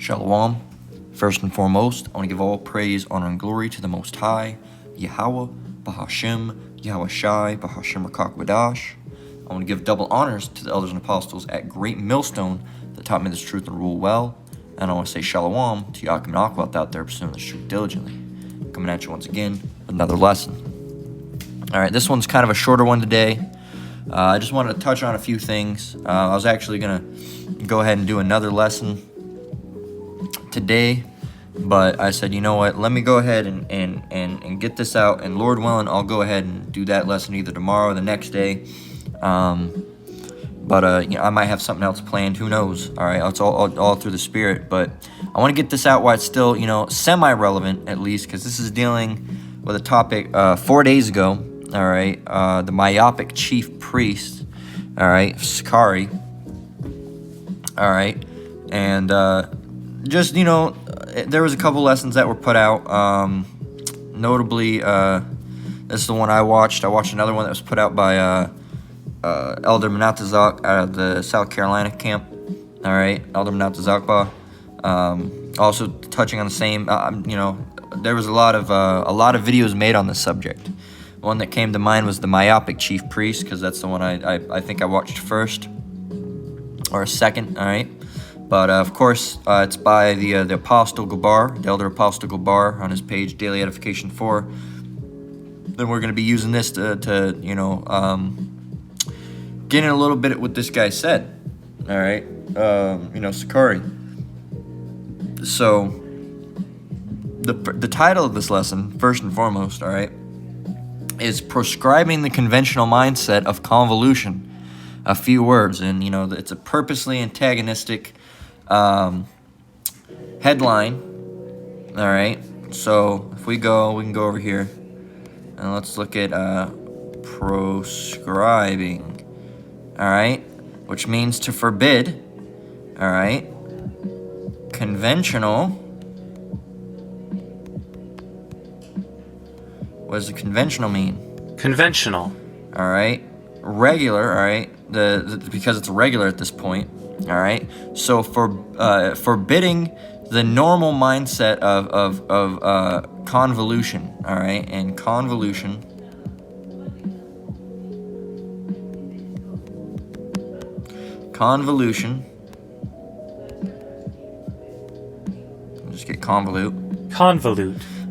Shalom. First and foremost, I want to give all praise, honor, and glory to the Most High, Yahweh, Bahashem, Yahweh Shai, Bahashem Rakak Wadash. I want to give double honors to the elders and apostles at Great Millstone that taught me this truth and rule well. And I want to say shalom to Yakim and Akwat out there pursuing this truth diligently. Coming at you once again with another lesson. All right, this one's kind of a shorter one today. I just wanted to touch on a few things. I was actually going to go ahead and do another lesson today, but I said, you know what, let me go ahead and get this out, and Lord willing, I'll go ahead and do that lesson either tomorrow or the next day. But you know, I might have something else planned, who knows. All right, it's all through the Spirit, but I want to get this out while it's still, you know, semi-relevant at least, because this is dealing with a topic 4 days ago. All right, the myopic chief priest, all right, Sakari, all right, and just, you know, there was a couple lessons that were put out. Notably, this is the one I watched. I watched another one that was put out by Elder Menatazak out of the South Carolina camp. All right, Elder Menatazakba. Also touching on the same. You know, there was a lot of videos made on this subject. One that came to mind was the myopic chief priest, because that's the one I think I watched first or second. All right. But, of course, it's by the Apostle Gabar, the Elder Apostle Gabar, on his page, Daily Edification 4. Then we're going to be using this to you know, get in a little bit at what this guy said. All right? You know, Sakari. So, the title of this lesson, first and foremost, all right, is Proscribing the Conventional Mindset of Convolution. A few words, and, you know, it's a purposely antagonistic headline. All right, so if we can go over here and let's look at proscribing. All right, which means to forbid. All right, conventional. What does the conventional mean? Conventional. All right, regular. All right, because it's regular at this point. All right, so for forbidding the normal mindset of convolution. All right, and convolution just get Convolute.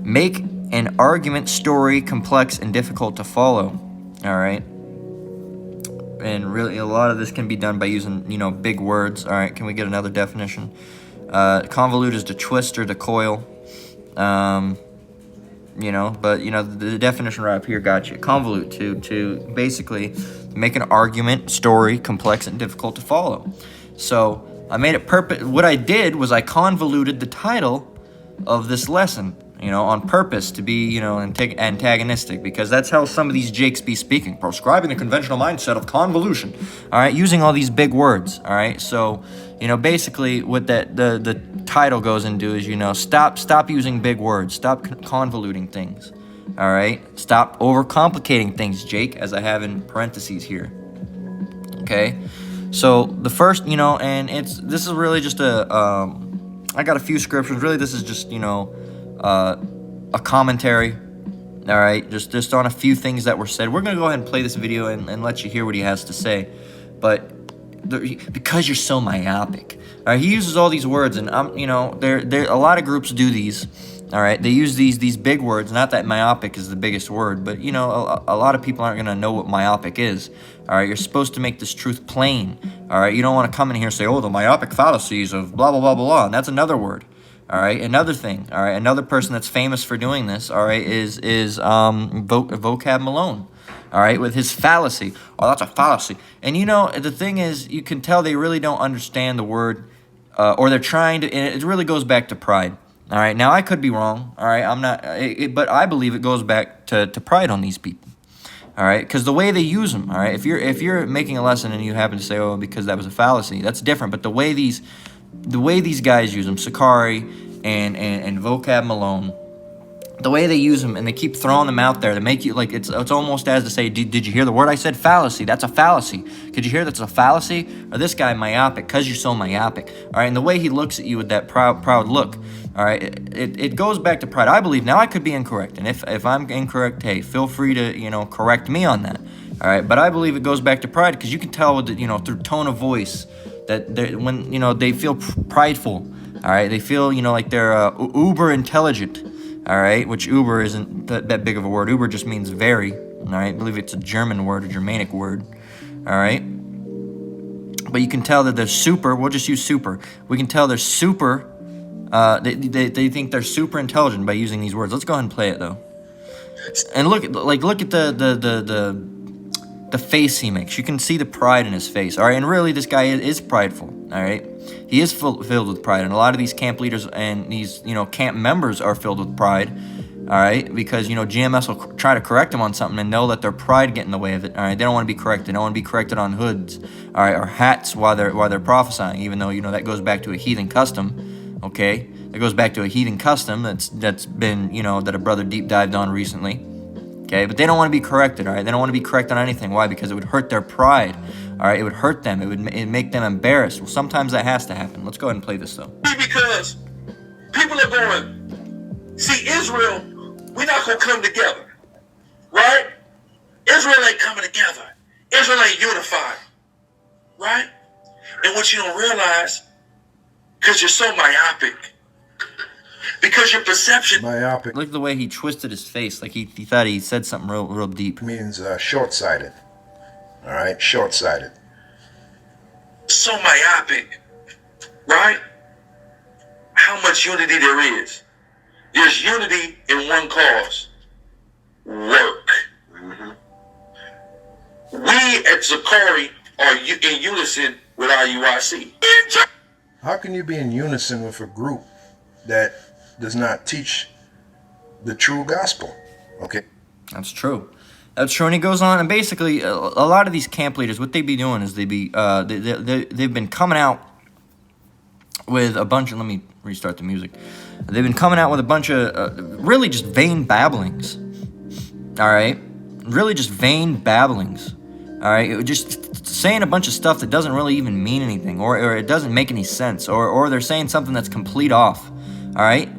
Make an argument story complex and difficult to follow. All right. And really, a lot of this can be done by using, you know, big words. All right, can we get another definition? Convolute is to twist or to coil. You know, but, you know, the definition right up here got you. Convolute, to basically make an argument, story, complex, and difficult to follow. So I made it what I did was I convoluted the title of this lesson, you know, on purpose to be, you know, antagonistic, because that's how some of these jakes be speaking. Proscribing the conventional mindset of convolution. All right, using all these big words. All right, so, you know, basically what the title goes into is, you know, stop using big words. Stop convoluting things. All right, stop overcomplicating things, Jake, as I have in parentheses here. Okay, so the first, you know, and this is really just I got a few scriptures. Really, this is just, you know, a commentary. All right, just on a few things that were said. We're gonna go ahead and play this video and let you hear what he has to say. But because you're so myopic, all right, he uses all these words, and you know, there a lot of groups do these. All right, they use these big words. Not that myopic is the biggest word, but, you know, a lot of people aren't gonna know what myopic is. All right, you're supposed to make this truth plain. All right, you don't want to come in here and say, oh, the myopic fallacies of blah blah blah blah blah. And that's another word. All right, another thing. All right, another person that's famous for doing this. All right, is Vocab Malone. All right, with his fallacy. Oh, that's a fallacy. And, you know, the thing is, you can tell they really don't understand the word, or they're trying to. And it really goes back to pride. All right, now I could be wrong. All right, I'm not, but I believe it goes back to pride on these people. All right, because the way they use them. All right, if you're making a lesson and you happen to say, oh, because that was a fallacy, that's different. But the way these guys use them, Sakari and Vocab Malone, the way they use them, and they keep throwing them out there to make you like it's almost as to say, did you hear the word I said? Fallacy. That's a fallacy. Could you hear that's a fallacy? Or this guy myopic, because you're so myopic. All right, and the way he looks at you with that proud look. All right, it goes back to pride. I believe, now I could be incorrect, and if I'm incorrect, hey, feel free to correct me on that. All right, but I believe it goes back to pride, because you can tell with through tone of voice that when they feel prideful. All right, they feel like they're uber intelligent. All right, which uber isn't that big of a word. Uber just means very. All right, I believe it's a German word, a Germanic word. All right, but you can tell that they're super. We'll just use super. We can tell they're super. They think they're super intelligent by using these words. Let's go ahead and play it though. And look at the face he makes. You can see the pride in his face. All right, and really this guy is prideful. All right. He is filled with pride, and a lot of these camp leaders and these, camp members are filled with pride, all right, because, GMS will try to correct them on something and they'll let their pride get in the way of it, all right. They don't want to be corrected. They don't want to be corrected on hoods, all right, or hats while they're prophesying, even though, that goes back to a heathen custom, okay. That goes back to a heathen custom that's been, that a brother deep dived on recently, okay. But they don't want to be corrected, all right. They don't want to be corrected on anything. Why? Because it would hurt their pride. All right, it would hurt them. It'd make them embarrassed. Well, sometimes that has to happen. Let's go ahead and play this, though. Because people are going, see, Israel, we're not going to come together, right? Israel ain't coming together. Israel ain't unified, right? And what you don't realize, because you're so myopic, because your perception... Myopic. Look at the way he twisted his face, like he thought he said something real deep. Means short-sighted. All right, short-sighted. So myopic, right? How much unity there is. There's unity in one cause. Work. Mm-hmm. We at Zakari are in unison with IUIC. How can you be in unison with a group that does not teach the true gospel? Okay. That's true. That's true, and he goes on, and basically, a lot of these camp leaders, what they be doing is they've been coming out with a bunch of, let me restart the music. They've been coming out with a bunch of really just vain babblings, all right? Really just vain babblings, all right? Just saying a bunch of stuff that doesn't really even mean anything, or it doesn't make any sense, or they're saying something that's complete off, all right?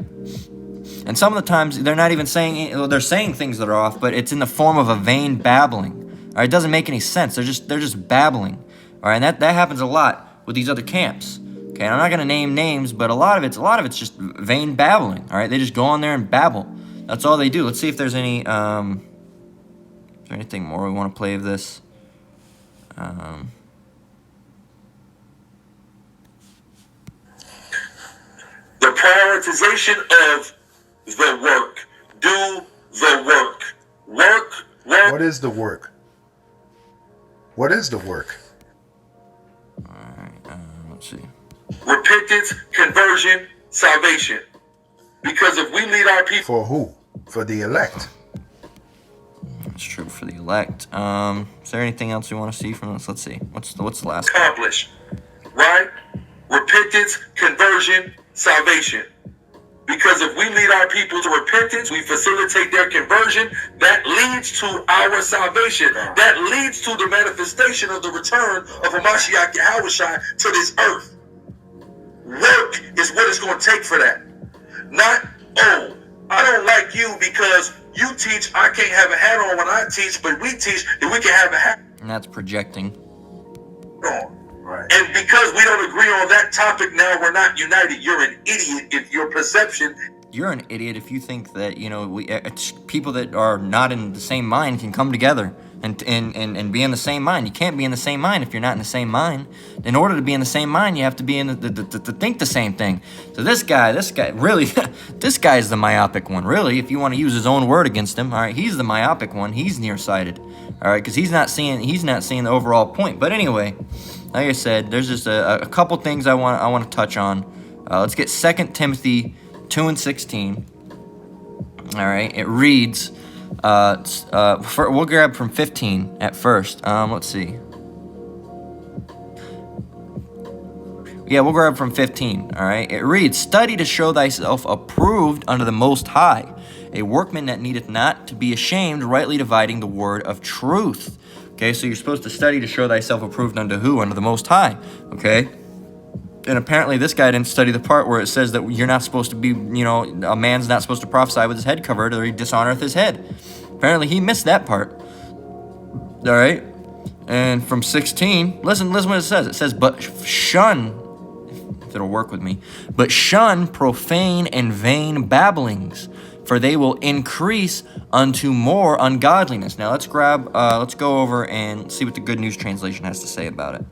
And some of the times they're not even saying, they're saying things that are off, but it's in the form of a vain babbling. All right, it doesn't make any sense. They're just babbling. All right, and that happens a lot with these other camps. Okay, and I'm not gonna name names, but a lot of it's just vain babbling. All right, they just go on there and babble. That's all they do. Let's see if there's any is there anything more we want to play of this. The prioritization of the work. Do the work. Work. What is the work? What is the work? All right, let's see. Repentance, conversion, salvation. Because if we lead our people... For who? For the elect. That's true for the elect. Is there anything else we want to see from this? Let's see. What's the last one? Accomplish. Right? Repentance, conversion, salvation. Because if we lead our people to repentance, we facilitate their conversion, that leads to our salvation. That leads to the manifestation of the return of Hamashiach Yahushua to this earth. Work is what it's going to take for that. Not, oh, I don't like you because you teach, I can't have a hat on when I teach, but we teach that we can have a hat And that's projecting. on. Right. And because we don't agree on that topic now, we're not united. You're an idiot if your perception... You're an idiot if you think that, people that are not in the same mind can come together and be in the same mind. You can't be in the same mind if you're not in the same mind. In order to be in the same mind, you have to be in to think the same thing. So this guy, really, this guy's the myopic one, really. If you want to use his own word against him, all right, he's the myopic one. He's nearsighted, all right, because he's not seeing the overall point. But anyway, like I said, there's just a couple things I want to touch on. Let's get 2 Timothy 2:16. All right, it reads. We'll grab from 15 at first. Let's see. Yeah, we'll grab from 15. All right, it reads, "Study to show thyself approved unto the Most High, a workman that needeth not to be ashamed, rightly dividing the word of truth. Okay, so you're supposed to study to show thyself approved unto who? Unto the Most High. Okay? And apparently this guy didn't study the part where it says that you're not supposed to be, a man's not supposed to prophesy with his head covered or he dishonoreth his head. Apparently he missed that part. All right? And from 16, listen what it says. It says, but shun, if it'll work with me, but shun profane and vain babblings, for they will increase unto more ungodliness. Now let's go over and see what the Good News Translation has to say about it.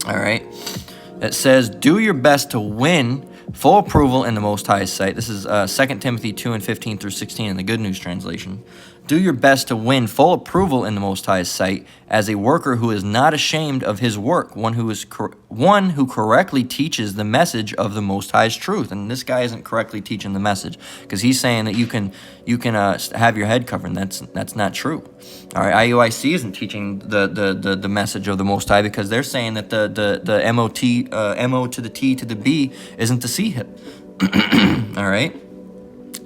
All right. It says, do your best to win full approval in the Most High's sight. This is 2 Timothy 2 and 15 through 16 in the Good News Translation. Do your best to win full approval in the Most High's sight as a worker who is not ashamed of his work, one who correctly teaches the message of the Most High's truth. And this guy isn't correctly teaching the message, because he's saying that you can have your head covered. And that's not true. All right, IUIC isn't teaching the message of the Most High, because they're saying that the MO to the T to the B isn't the C hip. All right.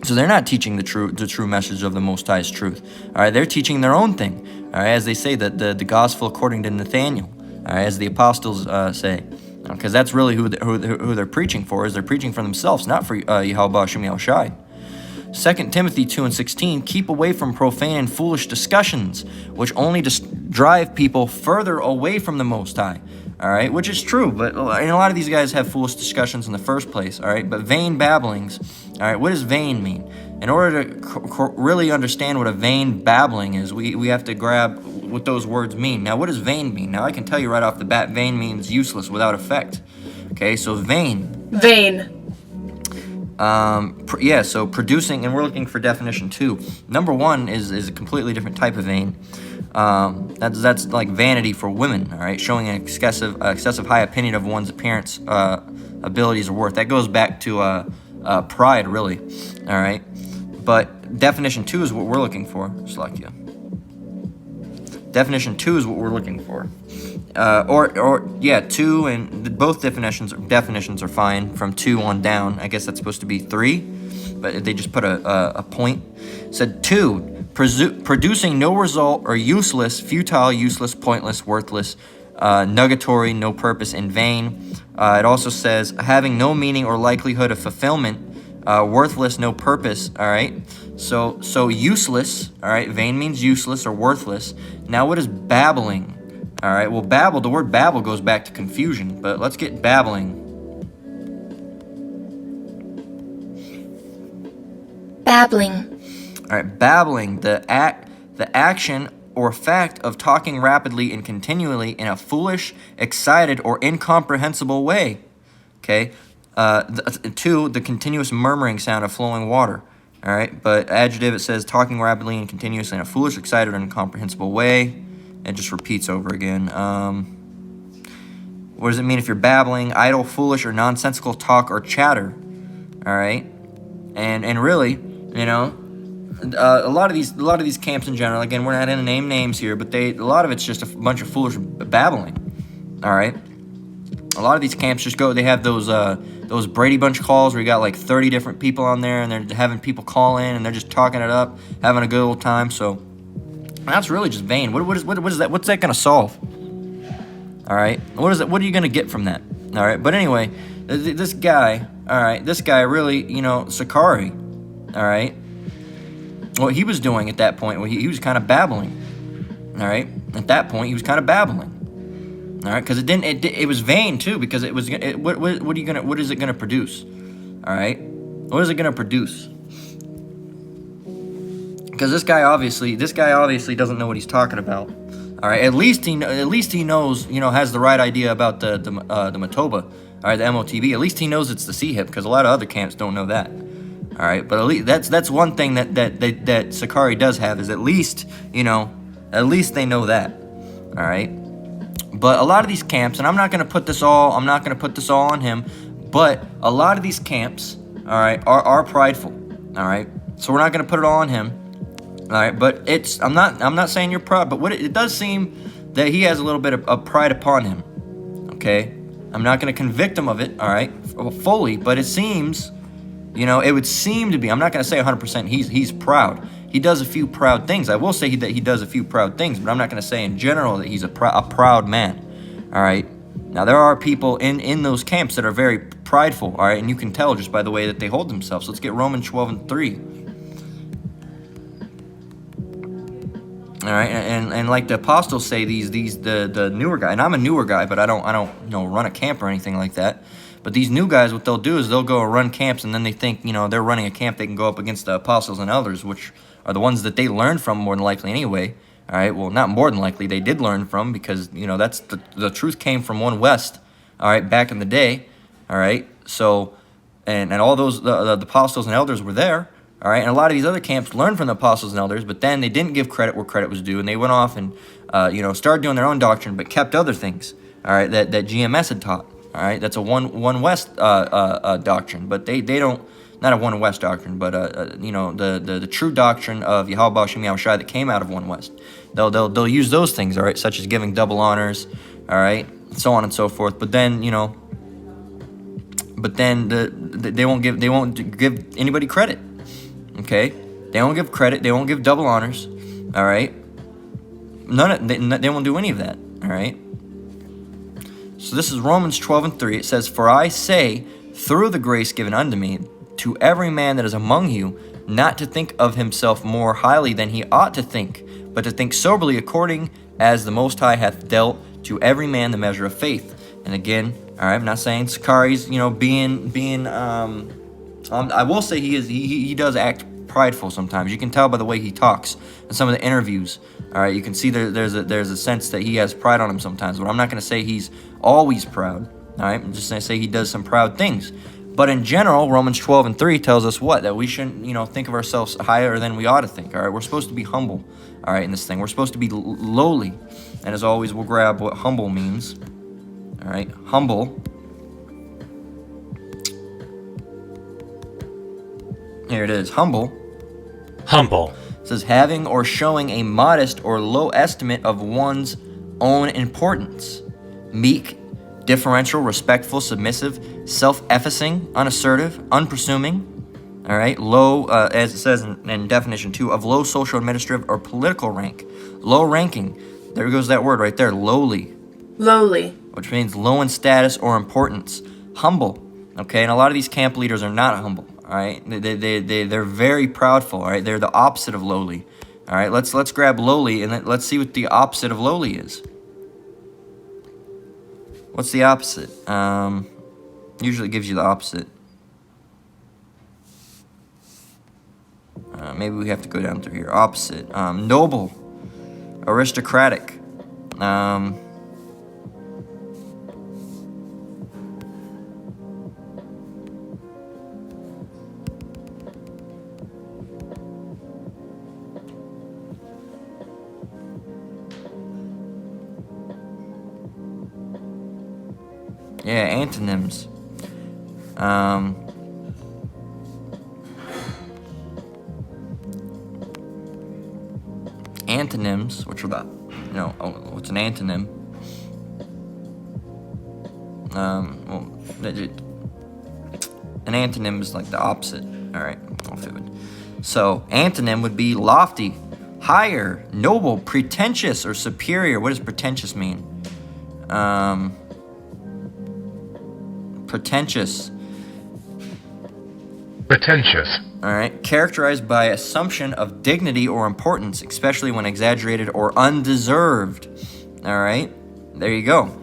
So they're not teaching the true message of the Most High's truth. All right, they're teaching their own thing. All right, as they say, the gospel according to Nathaniel. All right, as the apostles say, because that's really who they're preaching for. Is they're preaching for themselves, not for Yahweh Shem Yahushai. 2 Timothy 2 and 16, keep away from profane and foolish discussions, which only drive people further away from the Most High. All right, which is true, but a lot of these guys have foolish discussions in the first place. All right, but vain babblings. All right, what does vain mean? In order to really understand what a vain babbling is, we have to grab what those words mean. Now, what does vain mean? Now, I can tell you right off the bat, vain means useless, without effect. Okay, so vain. Vain. So producing, and we're looking for definition 2. Number 1 is a completely different type of vain. That's like vanity for women, all right, showing an excessive high opinion of one's appearance, abilities, or worth. That goes back to pride, really, all right. But definition 2 is what we're looking for. Slakia. Definition 2 is what we're looking for. 2, and both definitions are fine from 2 on down. I guess that's supposed to be 3, but they just put a point. It said 2, producing no result, or useless, futile, useless, pointless, worthless, nugatory, no purpose, in vain. It also says having no meaning or likelihood of fulfillment, worthless, no purpose. All right, so useless. All right, vain means useless or worthless. Now, what is babbling? All right, well, babble, the word babble goes back to confusion, but let's get babbling. Babbling. All right, babbling, the action or fact of talking rapidly and continually in a foolish, excited, or incomprehensible way. Okay, 2, the continuous murmuring sound of flowing water. All right, but adjective, it says talking rapidly and continuously in a foolish, excited, or incomprehensible way. It just repeats over again. What does it mean if you're babbling, idle, foolish, or nonsensical talk or chatter? All right, and really, a lot of these camps in general. Again, we're not going to name names here, but a lot of it's just a bunch of foolish babbling. All right, a lot of these camps just go. They have those Brady Bunch calls where you got like 30 different people on there, and they're having people call in, and they're just talking it up, having a good old time. So that's really just vain. What is that? What's that going to solve? All right, what is it? What are you going to get from that? All right, but anyway, this guy. All right, this guy really, Sakari. All right. What he was doing at that point, he was kind of babbling. All right, at that point, he was kind of babbling. All right, because it was vain too, because what is it gonna produce? All right, what is it gonna produce? Because this guy obviously doesn't know what he's talking about. All right, at least he knows, has the right idea about the Matoba, all right, the MOTB. At least he knows it's the C hip, because a lot of other camps don't know that. All right, but at least that's one thing that Sakari does have, is at least they know that. All right, but a lot of these camps, and I'm not gonna put this all on him, but a lot of these camps, all right, are prideful. All right, so we're not gonna put it all on him. All right, but I'm not saying you're proud, but it does seem that he has a little bit of pride upon him. Okay, I'm not gonna convict him of it. All right, fully, but it seems You know, it would seem to be. I'm not going to say 100% he's proud. He does a few proud things. I will say that he does a few proud things, but I'm not going to say in general that he's a proud man. All right. Now, there are people in those camps that are very prideful. All right. And you can tell just by the way that they hold themselves. Let's get Romans 12:3. All right. And like the apostles say, the newer guy, and I'm a newer guy, but I don't run a camp or anything like that. But these new guys, what they'll do is they'll go run camps, and then they think, they're running a camp, they can go up against the apostles and elders, which are the ones that they learned from more than likely anyway. All right, well, not more than likely, they did learn from, because, that's the truth came from One West, all right, back in the day, all right? So, and all those, the apostles and elders were there, all right? And a lot of these other camps learned from the apostles and elders, but then they didn't give credit where credit was due, and they went off and, started doing their own doctrine, but kept other things, all right, that GMS had taught. All right, that's a One West doctrine, but they don't, not a One West doctrine, but the true doctrine of Yahweh Shem Yahushai that came out of One West. They'll use those things, all right, such as giving double honors, all right, so on and so forth. But then they won't give anybody credit. Okay, they won't give credit. They won't give double honors. All right, they won't do any of that. All right. So this is Romans 12:3. It says, "For I say, through the grace given unto me, to every man that is among you, not to think of himself more highly than he ought to think, but to think soberly according as the Most High hath dealt to every man the measure of faith." And again, all right, I'm not saying Sakari's, being. I will say he does act prideful sometimes. You can tell by the way he talks in some of the interviews. All right, you can see there's a sense that he has pride on him sometimes. But I'm not going to say he's always proud. All right, I'm just going to say he does some proud things. But in general, Romans 12:3 tells us what? That we shouldn't, think of ourselves higher than we ought to think. All right, we're supposed to be humble. All right, in this thing, we're supposed to be lowly. And as always, we'll grab what humble means. All right, humble. Here it is, humble. Humble. It says having or showing a modest or low estimate of one's own importance. Meek, differential, respectful, submissive, self-effacing, unassertive, unpresuming. All right, low, as it says in definition 2, of low social, administrative, or political rank. Low ranking. There goes that word right there, lowly. Lowly. Which means low in status or importance. Humble. Okay, and a lot of these camp leaders are not humble. All right, they're very proudful. All right, they're the opposite of lowly. All right, let's grab lowly and let's see what the opposite of lowly is. What's the opposite? Usually it gives you the opposite. Maybe we have to go down through here. Opposite. Noble, aristocratic. Yeah, antonyms. Antonyms, which are the, what's an antonym? An antonym is like the opposite. All right, so antonym would be lofty, higher, noble, pretentious, or superior. What does pretentious mean? Pretentious. Pretentious. All right. Characterized by assumption of dignity or importance, especially when exaggerated or undeserved. All right. There you go.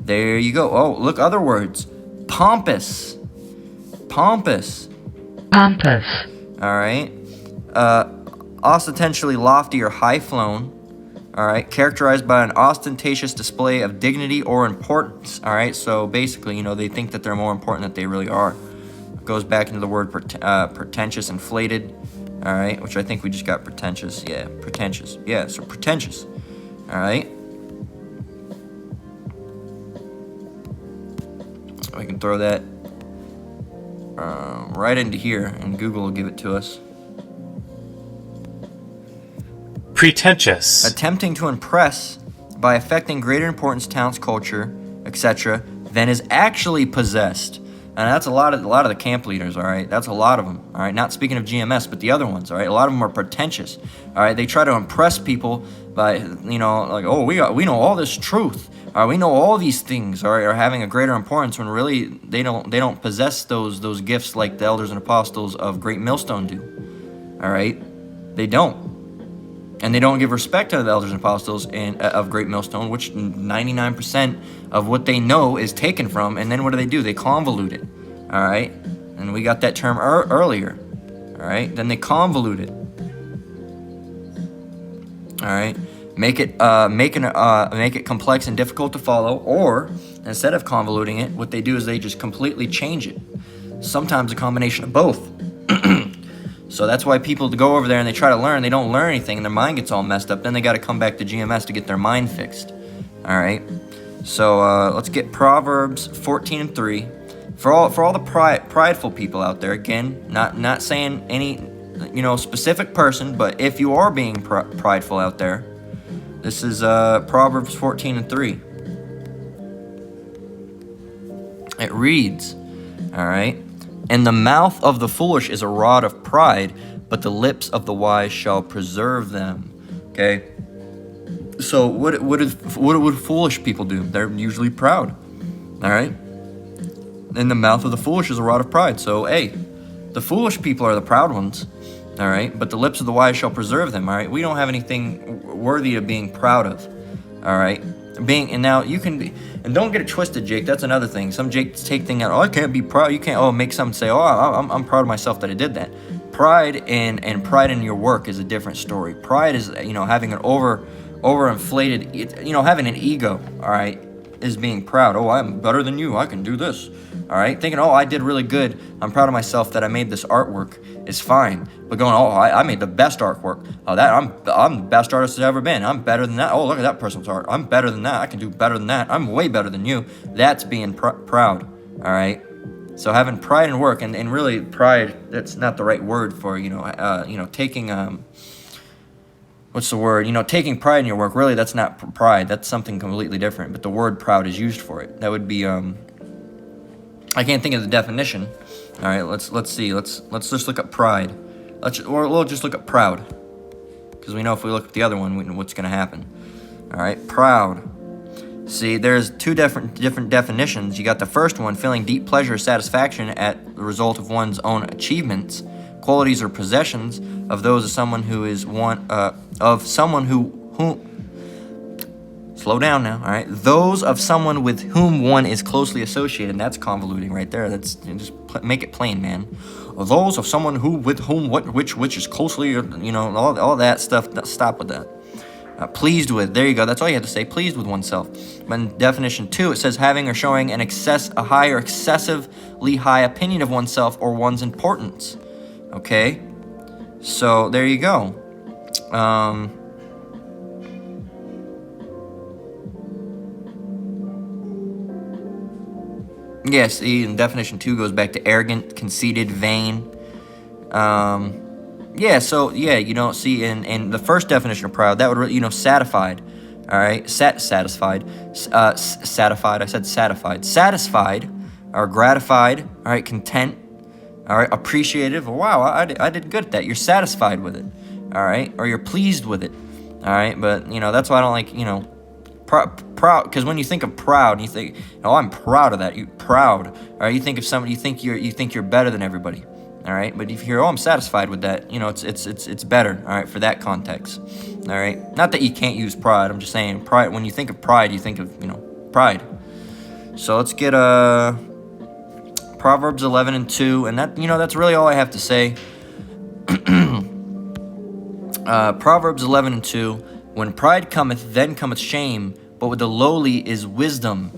There you go. Oh, look, other words. Pompous. Pompous. Pompous. All right. Ostentatious, lofty, or high-flown. All right, characterized by an ostentatious display of dignity or importance. All right, so basically, they think that they're more important than they really are. It goes back into the word pretentious, inflated. All right, which I think we just got pretentious. Yeah, pretentious. Yeah, so pretentious. All right. We can throw that right into here, and Google will give it to us. Pretentious. Attempting to impress by affecting greater importance, talents, culture, etc., than is actually possessed. And that's a lot of the camp leaders, all right? That's a lot of them, all right? Not speaking of GMS, but the other ones, all right? A lot of them are pretentious, all right? They try to impress people by, you know, like, oh, we know all this truth, all right? We know all these things, all right, are having a greater importance when really they don't possess those gifts like the elders and apostles of Great Millstone do, all right? They don't. And they don't give respect to the elders and apostles of Great Millstone, which 99% of what they know is taken from. And then what do? They convolute it. All right? And we got that term earlier. All right? Then they convolute it. All right? Make it complex and difficult to follow. Or instead of convoluting it, what they do is they just completely change it. Sometimes a combination of both. So that's why people go over there and they try to learn. They don't learn anything and their mind gets all messed up. Then they got to come back to GMS to get their mind fixed. All right. So let's get Proverbs 14:3. For all the prideful people out there, again, not saying any, you know, specific person, but if you are being prideful out there, this is Proverbs 14:3. It reads, all right. And the mouth of the foolish is a rod of pride, but the lips of the wise shall preserve them. Okay. So what would foolish people do? They're usually proud. All right. And the mouth of the foolish is a rod of pride. So hey, the foolish people are the proud ones. All right. But the lips of the wise shall preserve them. All right. We don't have anything worthy of being proud of. All right. And now you can be, and don't get it twisted, Jake. That's another thing. Some Jakes take thing out. Oh, I can't be proud. You can't. Oh, make something say, oh, I'm proud of myself that I did that. Pride and pride in your work is a different story. Pride is, you know, having an overinflated, you know, having an ego. All right, is being proud. Oh, I'm better than you. I can do this. All right, thinking, oh, I did really good. I'm proud of myself that I made this artwork. Is fine. But going, oh, I made the best artwork. Oh, that I'm the best artist there's ever been. I'm better than that. Oh, look at that person's art. I'm better than that. I can do better than that. I'm way better than you. That's being proud. All right. So having pride in work, and really pride, that's not the right word for, you know, taking what's the word? You know, taking pride in your work. Really, that's not pride. That's something completely different. But the word proud is used for it. That would be I can't think of the definition. All right, let's see. Let's just look up pride. We'll just look up proud, because we know if we look at the other one, we know what's going to happen. All right, proud. See, there's two different definitions. You got the first one, feeling deep pleasure or satisfaction at the result of one's own achievements, qualities or possessions of those of someone who is slow down now, all right? Those of someone with whom one is closely associated. And that's convoluting right there. That's just make it plain, man. Those of someone with whom which is closely, you know, all that stuff. Stop with that. Pleased with. There you go. That's all you have to say. Pleased with oneself. But in definition 2, it says having or showing a high or excessively high opinion of oneself or one's importance. Okay. So there you go. Yes, in definition 2 goes back to arrogant, conceited, vain. You know, see, in the first definition of proud, that would, you know, satisfied. All right, satisfied. I said satisfied. Satisfied or gratified. All right, content. All right, appreciative. Wow, I did good at that. You're satisfied with it. All right, or you're pleased with it. All right, but you know that's why I don't like, you know, proud, because when you think of proud, you think, oh, I'm proud of that. You proud, all right? You think of somebody, you think you're better than everybody, all right? But if you hear, oh, I'm satisfied with that, you know, it's better, all right, for that context, all right? Not that you can't use pride. I'm just saying pride. When you think of pride, you think of, you know, pride. So let's get Proverbs 11:2, and that, you know, that's really all I have to say. Proverbs 11:2. When pride cometh, then cometh shame, but with the lowly is wisdom.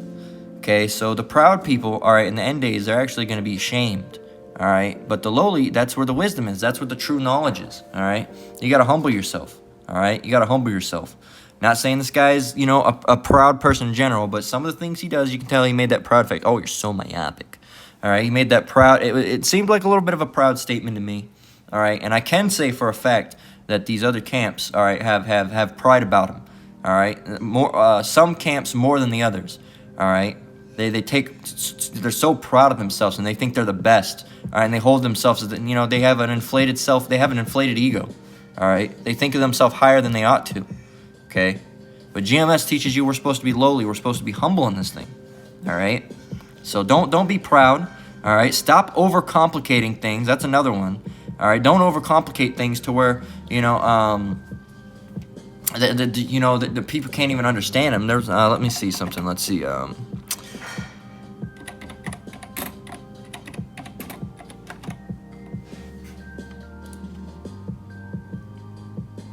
Okay, so the proud people, all right, in the end days, they're actually going to be shamed. All right, but the lowly, that's where the wisdom is. That's where the true knowledge is. All right, you got to humble yourself. All right, you got to humble yourself. Not saying this guy's, you know, a proud person in general, but some of the things he does, you can tell he made that proud fact. Oh, you're so myopic. All right, he made that proud. It seemed like a little bit of a proud statement to me. All right, and I can say for a fact that these other camps, all right, have pride about them. All right, more some camps more than the others. All right, they're so proud of themselves, and they think they're the best. All right, and they hold themselves as, you know, they have an inflated self, they have an inflated ego. All right, they think of themselves higher than they ought to. Okay, but GMS teaches you we're supposed to be lowly, we're supposed to be humble in this thing. All right, so don't be proud. All right, stop overcomplicating things. That's another one. All right, don't overcomplicate things to where, you know, the people can't even understand them. There's let me see something. Let's see.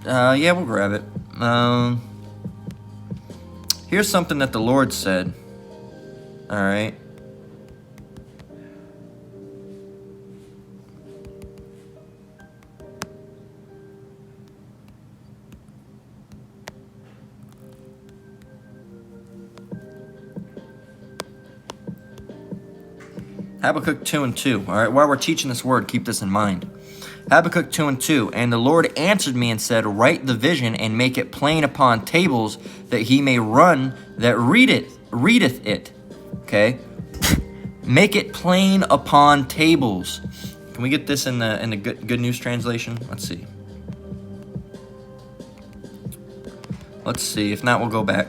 Yeah, we'll grab it. Here's something that the Lord said. All right. Habakkuk 2:2. All right, while we're teaching this word, keep this in mind. Habakkuk 2:2. And the Lord answered me and said, write the vision and make it plain upon tables, that he may run that readeth it. Okay, make it plain upon tables. Can we get this in the Good News translation? Let's see. Let's see. If not, we'll go back.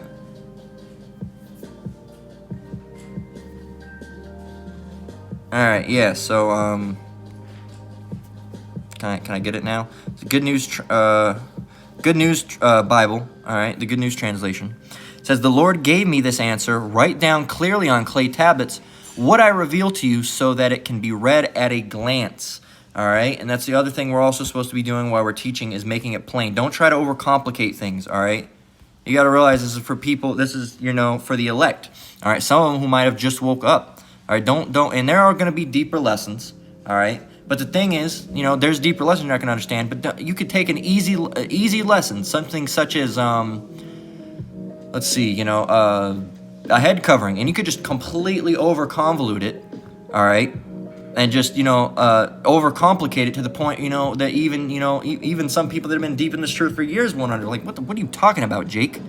All right, yeah. So, can I get it now? It's Good News, Bible. All right, the Good News translation. It says, the Lord gave me this answer. Write down clearly on clay tablets what I reveal to you, so that it can be read at a glance. All right, and that's the other thing we're also supposed to be doing while we're teaching, is making it plain. Don't try to overcomplicate things. All right, you got to realize this is for people. This is, you know, for the elect. All right, some of them who might have just woke up. All right, don't, and there are going to be deeper lessons, all right? But the thing is, you know, there's deeper lessons you're not going to understand, but you could take an easy lesson, something such as, let's see, you know, a head covering, and you could just completely over-convolute it, all right? And just, you know, overcomplicate it to the point, you know, that even, you know, even some people that have been deep in this truth for years won't under, like, what are you talking about, Jake?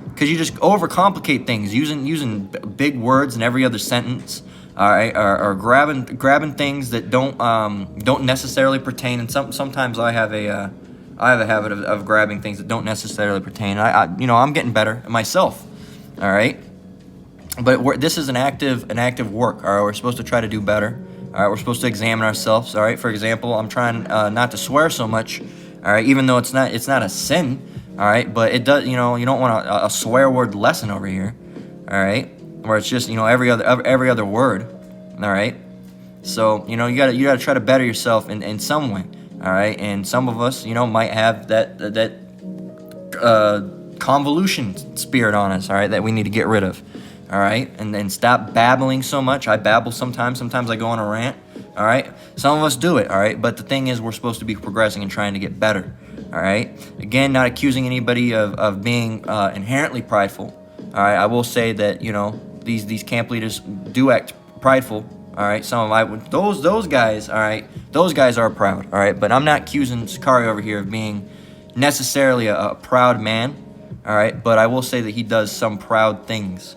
Because you just overcomplicate things, using big words in every other sentence, all right, or grabbing things that don't necessarily pertain. And sometimes I have a habit of grabbing things that don't necessarily pertain. You know, I'm getting better myself, all right. But this is an active work. All right, we're supposed to try to do better. All right, we're supposed to examine ourselves. All right, for example, I'm trying not to swear so much. All right, even though it's not a sin. All right, but it does, you know, you don't want a swear word lesson over here, all right, where it's just, you know, every other word, all right. So, you know, you gotta try to better yourself in some way, all right. And some of us, you know, might have that convolution spirit on us, all right, that we need to get rid of, all right. And then stop babbling so much. I babble sometimes. Sometimes I go on a rant, all right. Some of us do it, all right. But the thing is, we're supposed to be progressing and trying to get better. All right. Again, not accusing anybody of being inherently prideful. All right. I will say that, you know, these camp leaders do act prideful. All right. Some of those guys. All right. Those guys are proud. All right. But I'm not accusing Sakari over here of being necessarily a proud man. All right. But I will say that he does some proud things.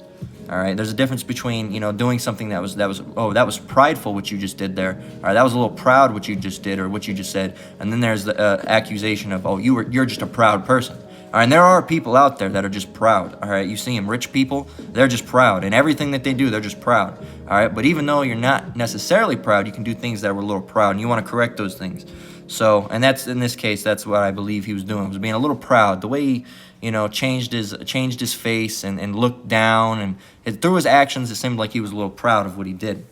All right, there's a difference between, you know, doing something that was prideful, what you just did there. All right, that was a little proud, what you just did or what you just said. And then there's the accusation of, oh, you're just a proud person. All right, and there are people out there that are just proud. All right, you see them, rich people, they're just proud. And everything that they do, they're just proud. All right, but even though you're not necessarily proud, you can do things that were a little proud, and you want to correct those things. So, and that's, in this case, that's what I believe he was doing, was being a little proud. The way he, you know, changed his face and looked down, and through his actions, it seemed like he was a little proud of what he did.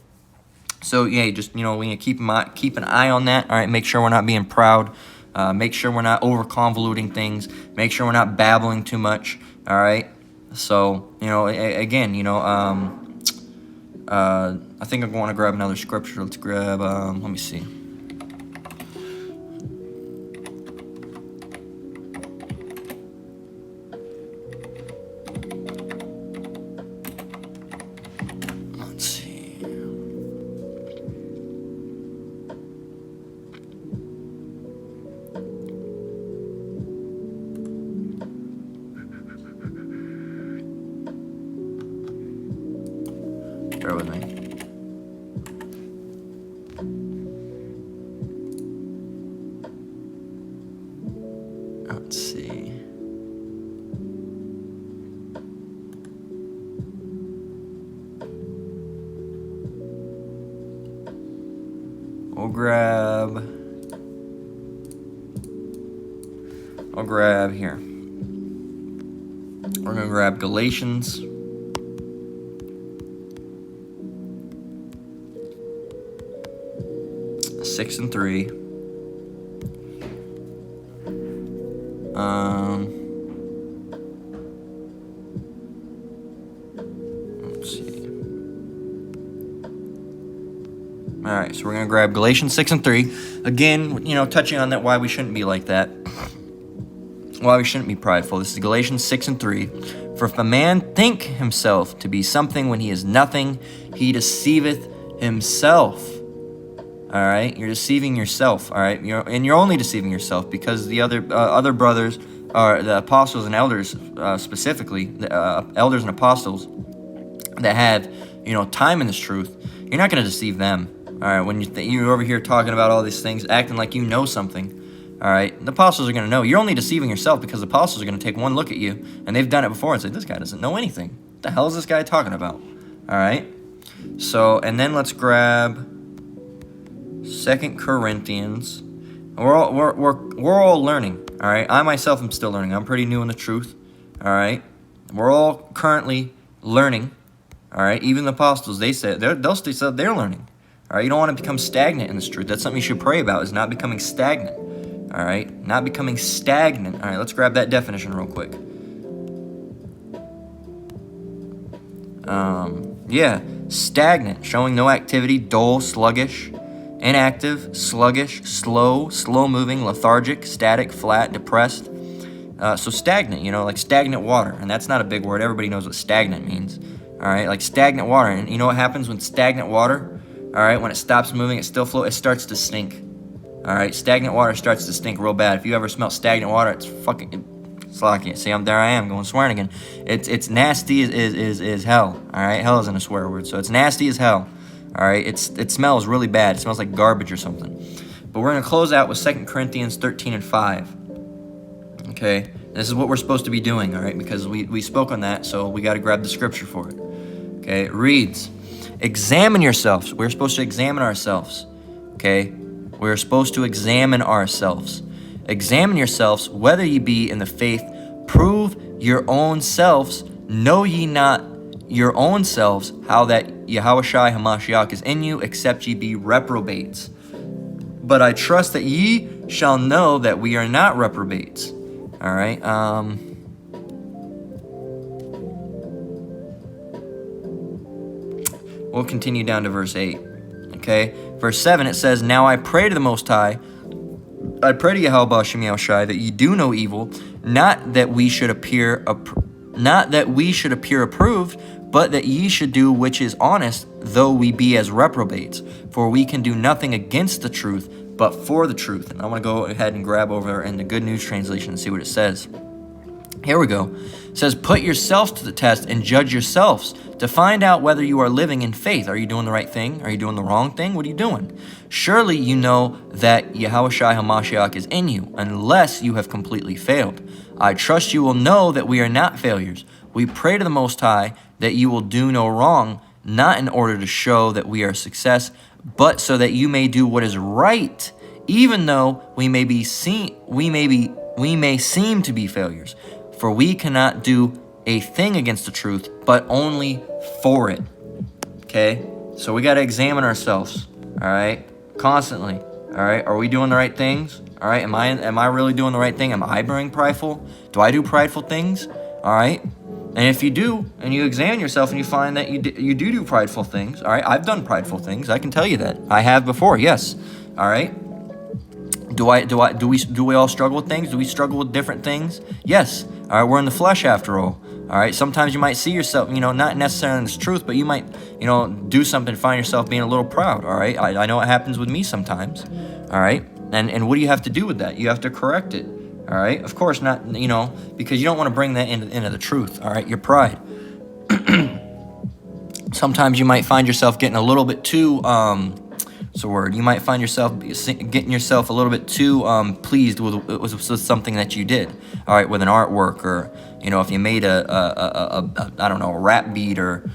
So yeah, just, you know, we need to keep an eye on that. All right, make sure we're not being proud. Make sure we're not over convoluting things. Make sure we're not babbling too much. All right. So, you know, again, you know, I think I'm going to grab another scripture. Let's grab. Let me see. I'll grab here. We're going to grab Galatians. Six and 3. Let's see. All right, so we're going to grab Galatians 6 and 3. Again, touching on that, why we shouldn't be like that. Why we shouldn't be prideful. This is Galatians 6 and 3. For if a man think himself to be something when he is nothing, he deceiveth himself. All right, you're deceiving yourself. All right, you're only deceiving yourself because the other brothers, or the apostles and elders, specifically the elders and apostles that have time in this truth, you're not going to deceive them. All right, when you're over here talking about all these things, acting like you know something. All right, the apostles are going to know. You're only deceiving yourself because the apostles are going to take one look at you, and they've done it before and say, this guy doesn't know anything. What the hell is this guy talking about? All right, so, and then let's grab 2 Corinthians. We're all learning. All right, I myself am still learning. I'm pretty new in the truth. All right, we're all currently learning. All right, even the apostles, they'll say they're learning. All right, you don't want to become stagnant in this truth. That's something you should pray about, is not becoming stagnant. All right, not becoming stagnant. All right, let's grab that definition real quick. Stagnant, showing no activity, dull, sluggish, inactive, sluggish, slow moving, lethargic, static, flat, depressed. So stagnant, like stagnant water, and that's not a big word. Everybody knows what stagnant means. All right, like stagnant water, and you know what happens when stagnant water? All right, when it stops moving, it still floats. It starts to stink. All right, stagnant water starts to stink real bad. If you ever smell stagnant water, it's like, see, there I am going swearing again. It's nasty is hell. All right, hell isn't a swear word, so it's nasty as hell. All right, it smells really bad. It smells like garbage or something. But we're gonna close out with 2 Corinthians 13 and 5. Okay, this is what we're supposed to be doing. All right, because we spoke on that, so we got to grab the scripture for it. Okay, it reads, "Examine yourselves." We're supposed to examine ourselves. Okay. We're supposed to examine ourselves. Examine yourselves, whether ye be in the faith. Prove your own selves. Know ye not your own selves, how that Yahushua Hamashiach is in you, except ye be reprobates. But I trust that ye shall know that we are not reprobates. All right. We'll continue down to verse 8. Okay, verse 7, it says, "Now I pray to the Most High, I pray to Yahweh Shem Yahushai, that ye do no evil, not that we should appear approved, but that ye should do which is honest, though we be as reprobates. For we can do nothing against the truth, but for the truth." And I want to go ahead and grab over in the Good News Translation and see what it says. Here we go. It says, "Put yourselves to the test and judge yourselves to find out whether you are living in faith." Are you doing the right thing? Are you doing the wrong thing? What are you doing? "Surely you know that Yahushua Hamashiach is in you, unless you have completely failed. I trust you will know that we are not failures. We pray to the Most High that you will do no wrong, not in order to show that we are a success, but so that you may do what is right, even though we may seem to be failures. For we cannot do a thing against the truth, but only for it." Okay? So we got to examine ourselves, all right? Constantly, all right? Are we doing the right things? All right? Am I really doing the right thing? Am I being prideful? Do I do prideful things? All right? And if you do, and you examine yourself and you find that you do prideful things, all right? I've done prideful things. I can tell you that. I have before, yes. All right? Do we all struggle with things? Do we struggle with different things? Yes. All right, we're in the flesh after all. All right, sometimes you might see yourself, not necessarily in this truth, but you might, do something and find yourself being a little proud. All right, I know it happens with me sometimes. All right, and what do you have to do with that? You have to correct it. All right, of course not, because you don't want to bring that into the truth. All right, your pride. Sometimes you might find yourself getting a little bit too you might find yourself getting yourself a little bit too pleased with something that you did. All right, with an artwork, or if you made a rap beat, or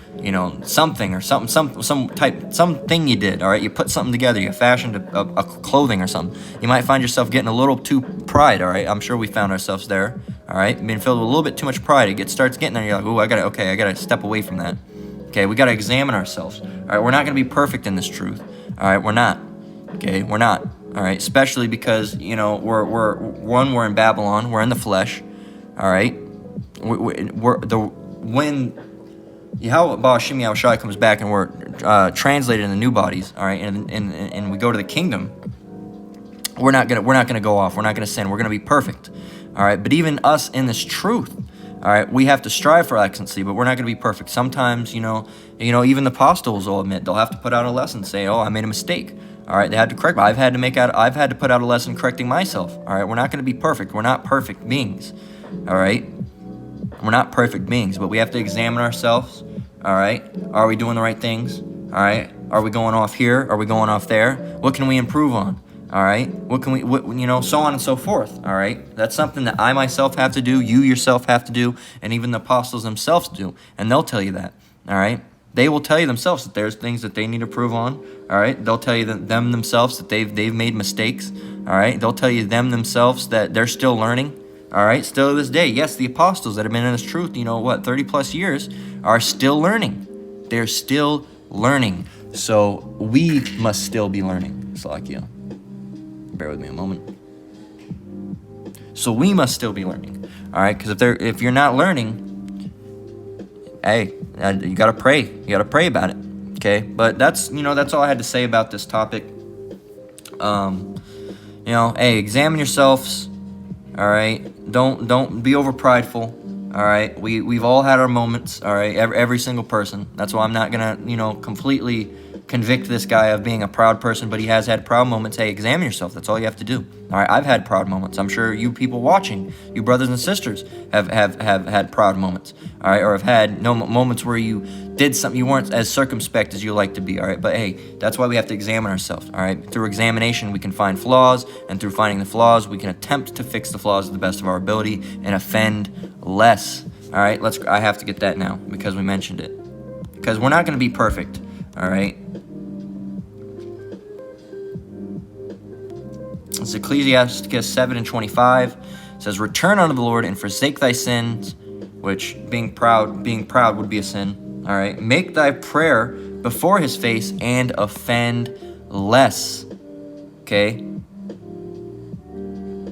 something or something you did, all right? You put something together, you fashioned a clothing or something. You might find yourself getting a little too pride, all right? I'm sure we found ourselves there, all right? Being filled with a little bit too much pride. It starts getting there, you're like, ooh, I gotta step away from that. Okay, we gotta examine ourselves. All right, we're not gonna be perfect in this truth. All right, we're not. Okay, we're not. All right, especially because, we're in Babylon, we're in the flesh, all right? When Yahweh Ba'ashim Yahushai comes back and we're translated in the new bodies, all right, and we go to the kingdom, we're not gonna go off. We're not gonna sin. We're gonna be perfect, all right. But even us in this truth, all right, we have to strive for excellency, but we're not gonna be perfect. Sometimes, even the apostles will admit they'll have to put out a lesson, say, "Oh, I made a mistake." All right, they had to correct. I've had to put out a lesson correcting myself. All right, we're not gonna be perfect. We're not perfect beings, all right. We're not perfect beings, but we have to examine ourselves, all right? Are we doing the right things, all right? Are we going off here? Are we going off there? What can we improve on, all right? So on and so forth, all right? That's something that I myself have to do, you yourself have to do, and even the apostles themselves do, and they'll tell you that, all right? They will tell you themselves that there's things that they need to improve on, all right? They'll tell you them themselves that they've made mistakes, all right? They'll tell you them themselves that they're still learning. All right, still to this day, yes, the apostles that have been in this truth, 30 plus years, are still learning. They're still learning. So we must still be learning. Salakia. Bear with me a moment. So we must still be learning. All right, because if you're not learning, hey, you gotta pray. You gotta pray about it. Okay, but that's all I had to say about this topic. Hey, examine yourselves. All right, don't be over prideful. All right, we've all had our moments. All right, every single person. That's why I'm not gonna completely convict this guy of being a proud person, but he has had proud moments. Hey, examine yourself. That's all you have to do. All right, I've had proud moments. I'm sure you people watching, you brothers and sisters, have had proud moments. All right, or have had moments where you did something you weren't as circumspect as you like to be. All right, but hey, that's why we have to examine ourselves. All right, through examination we can find flaws, and through finding the flaws we can attempt to fix the flaws to the best of our ability and offend less. All right, I have to get that now because we mentioned it, because we're not going to be perfect. All right. It's Ecclesiasticus 7:25. It says, "Return unto the Lord and forsake thy sins," which being proud would be a sin. All right. "Make thy prayer before his face and offend less." Okay.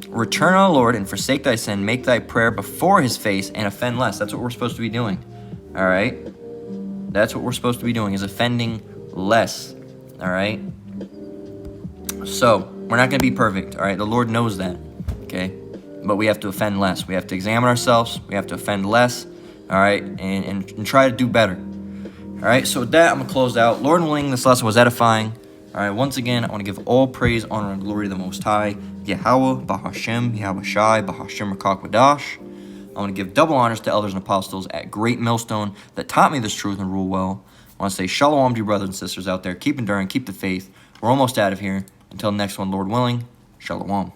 Return unto the Lord and forsake thy sin. Make thy prayer before his face and offend less. That's what we're supposed to be doing. All right. That's what we're supposed to be doing, is offending less. All right. So we're not going to be perfect. All right. The Lord knows that. Okay. But we have to offend less. We have to examine ourselves. We have to offend less. All right. And try to do better. All right. So with that, I'm going to close out. Lord willing, this lesson was edifying. All right. Once again, I want to give all praise, honor, and glory to the Most High, Yahweh, Bahashem, Yahweh Shai, Bahashem Rakak Wadash. I want to give double honors to elders and apostles at Great Millstone that taught me this truth and rule well. I want to say shalom to you brothers and sisters out there. Keep enduring, keep the faith. We're almost out of here. Until next one, Lord willing, shalom.